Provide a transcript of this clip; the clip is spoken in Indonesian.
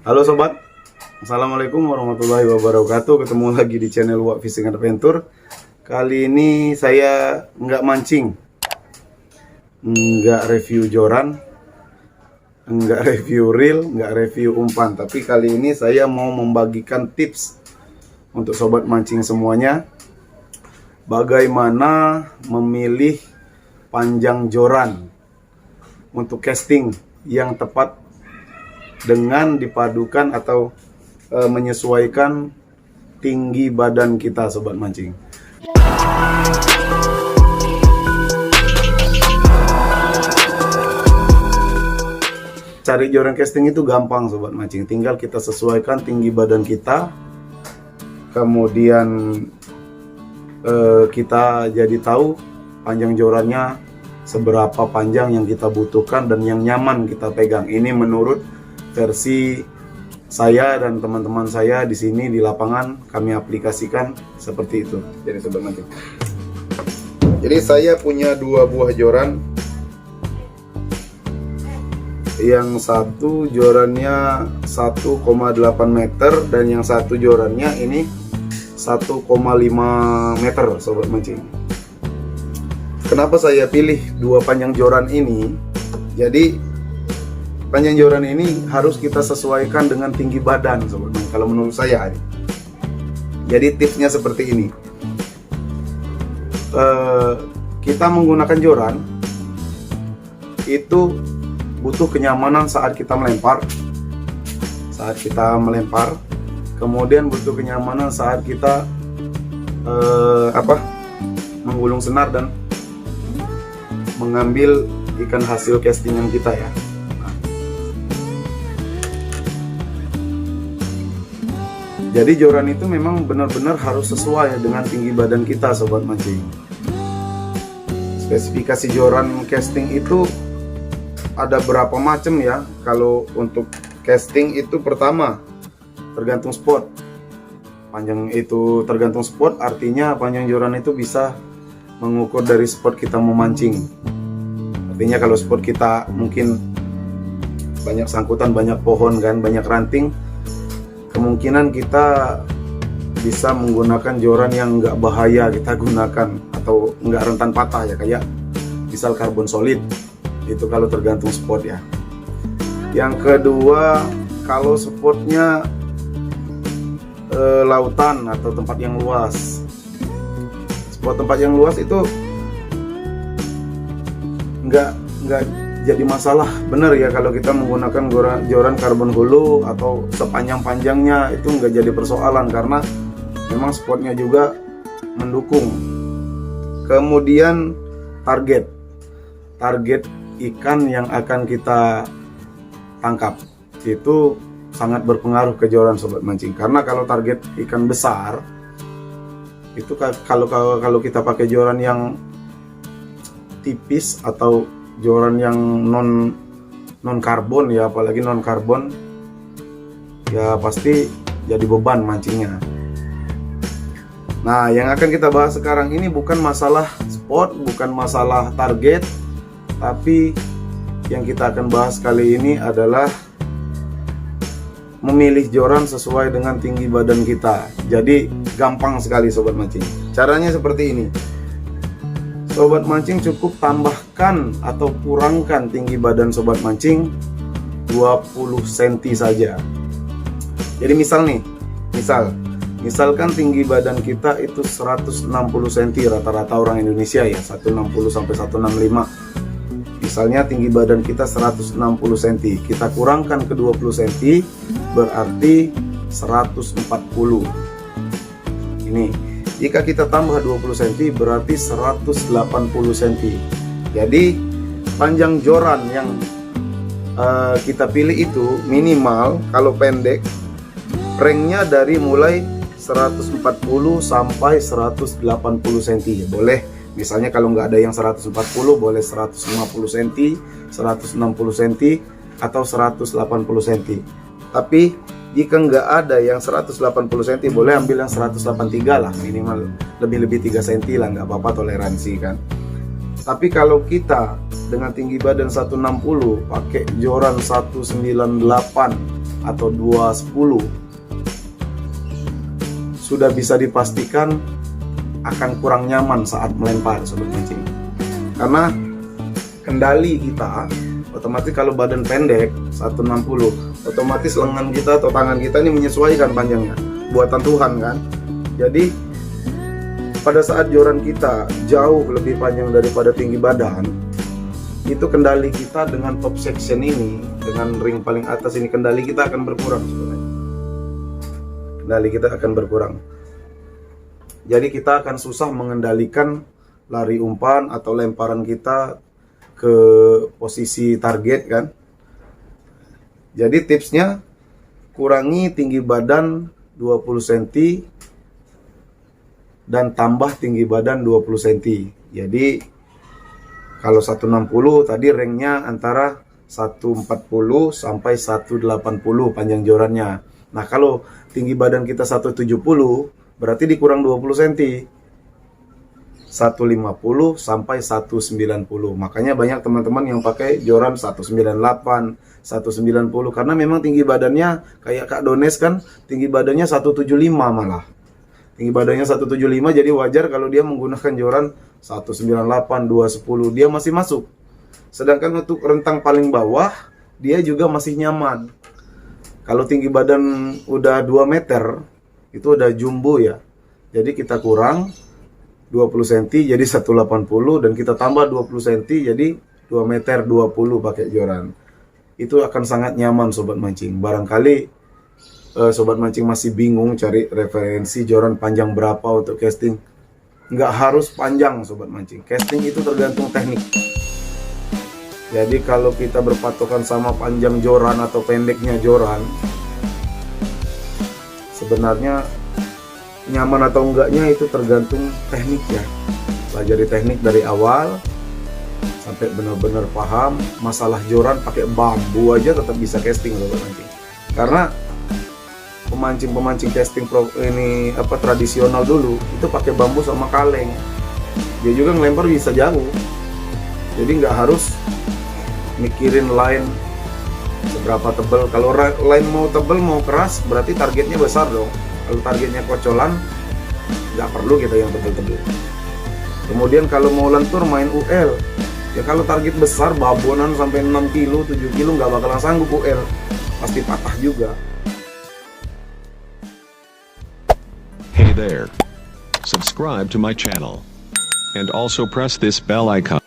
Halo sobat, Assalamualaikum warahmatullahi wabarakatuh. Ketemu lagi di channel Wak Fishing Adventure. Kali ini saya nggak mancing, nggak review joran, nggak review reel, nggak review umpan. Tapi kali ini saya mau membagikan tips untuk sobat mancing semuanya, bagaimana memilih panjang joran untuk casting yang tepat dengan dipadukan atau menyesuaikan tinggi badan kita sobat mancing. Cari joran casting itu gampang sobat mancing, tinggal kita sesuaikan tinggi badan kita, kemudian kita jadi tahu panjang jorannya seberapa panjang yang kita butuhkan dan yang nyaman kita pegang. Ini menurut versi saya dan teman-teman saya di sini di lapangan, kami aplikasikan seperti itu. Jadi sobat mancing, jadi saya punya dua buah joran. Yang satu jorannya 1,8 meter dan yang satu jorannya ini 1,5 meter sobat mancing. Kenapa saya pilih dua panjang joran ini? Jadi panjang joran ini harus kita sesuaikan dengan tinggi badan sobat mancing, kalau menurut saya. Jadi tipsnya seperti ini. Kita menggunakan joran itu butuh kenyamanan saat kita melempar. Kemudian butuh kenyamanan saat kita menggulung senar dan mengambil ikan hasil castingan kita ya. Jadi joran itu memang benar-benar harus sesuai dengan tinggi badan kita sobat mancing. Spesifikasi joran casting itu ada berapa macam ya. Kalau untuk casting itu pertama tergantung spot. Panjang itu tergantung spot, artinya panjang joran itu bisa mengukur dari spot kita mau mancing. Artinya kalau spot kita mungkin banyak sangkutan, banyak pohon kan, banyak ranting, kemungkinan kita bisa menggunakan joran yang nggak bahaya kita gunakan atau nggak rentan patah ya, kayak misal karbon solid. Itu kalau tergantung spot ya. Yang kedua, kalau spotnya lautan atau tempat yang luas. Spot tempat yang luas itu nggak jadi masalah, bener ya, kalau kita menggunakan joran karbon hulu atau sepanjang-panjangnya itu nggak jadi persoalan karena memang spotnya juga mendukung. Kemudian target ikan yang akan kita tangkap itu sangat berpengaruh ke joran sobat mancing, karena kalau target ikan besar itu kalau kita pakai joran yang tipis atau joran yang non karbon ya, apalagi non karbon ya, pasti jadi beban mancingnya. Nah, yang akan kita bahas sekarang ini bukan masalah spot, bukan masalah target, tapi yang kita akan bahas kali ini adalah memilih joran sesuai dengan tinggi badan kita. Jadi gampang sekali sobat mancing. Caranya seperti ini. Sobat mancing cukup tambahkan atau kurangkan tinggi badan sobat mancing 20 cm saja. Jadi misalkan tinggi badan kita itu 160 cm rata-rata orang Indonesia ya, 160 sampai 165. Misalnya tinggi badan kita 160 cm, kita kurangkan ke 20 cm berarti 140. Ini jika kita tambah 20 cm berarti 180 cm. Jadi panjang joran yang kita pilih itu minimal, kalau pendek ringnya dari mulai 140 sampai 180 cm. Boleh, misalnya kalau nggak ada yang 140 boleh 150 cm, 160 cm atau 180 cm. Tapi jika nggak ada yang 180 cm boleh ambil yang 183 lah, minimal lebih 3 cm lah, nggak apa-apa, toleransi kan. Tapi kalau kita dengan tinggi badan 160 pakai joran 198 atau 210 sudah bisa dipastikan akan kurang nyaman saat melempar sobat mancing. Karena kendali kita otomatis kalau badan pendek 160, otomatis lengan kita atau tangan kita ini menyesuaikan panjangnya, buatan Tuhan kan. Jadi pada saat joran kita jauh lebih panjang daripada tinggi badan, itu kendali kita dengan top section ini, dengan ring paling atas ini, kendali kita akan berkurang sebenarnya. Kendali kita akan berkurang. Jadi kita akan susah mengendalikan lari umpan atau lemparan kita ke posisi target kan. Jadi tipsnya, kurangi tinggi badan 20 cm dan tambah tinggi badan 20 cm. Jadi kalau 160 tadi ringnya antara 140 sampai 180 panjang jorannya. Nah kalau tinggi badan kita 170 berarti dikurang 20 cm, 150 sampai 190. Makanya banyak teman-teman yang pakai joran 198, 190 karena memang tinggi badannya kayak Kak Dones kan, tinggi badannya 175 malah. Tinggi badannya 175, jadi wajar kalau dia menggunakan joran 198, 210, dia masih masuk. Sedangkan untuk rentang paling bawah dia juga masih nyaman. Kalau tinggi badan udah 2 meter itu udah jumbo ya. Jadi kita kurang 20 cm jadi 180 dan kita tambah 20 cm jadi 2 meter 20 pakai joran. Itu akan sangat nyaman sobat mancing. Barangkali sobat mancing masih bingung cari referensi joran panjang berapa untuk casting. Nggak harus panjang sobat mancing. Casting itu tergantung teknik. Jadi kalau kita berpatokan sama panjang joran atau pendeknya joran, sebenarnya nyaman atau enggaknya itu tergantung teknik ya. Pelajari teknik dari awal sampai benar-benar paham. Masalah joran pakai bambu aja tetap bisa casting sobat mancing. Karena pemancing casting ini tradisional dulu itu pakai bambu sama kaleng. Dia juga ngelempar bisa jauh. Jadi nggak harus mikirin line seberapa tebal. Kalau line mau tebal mau keras berarti targetnya besar dong. Kalau targetnya kocolan nggak perlu kita yang tebal-tebal. Kemudian kalau mau lentur main UL ya, kalau target besar babonan sampai 6 kilo 7 kilo nggak bakalan sanggup UL, pasti patah juga. Hey there, subscribe to my channel and also press this bell icon.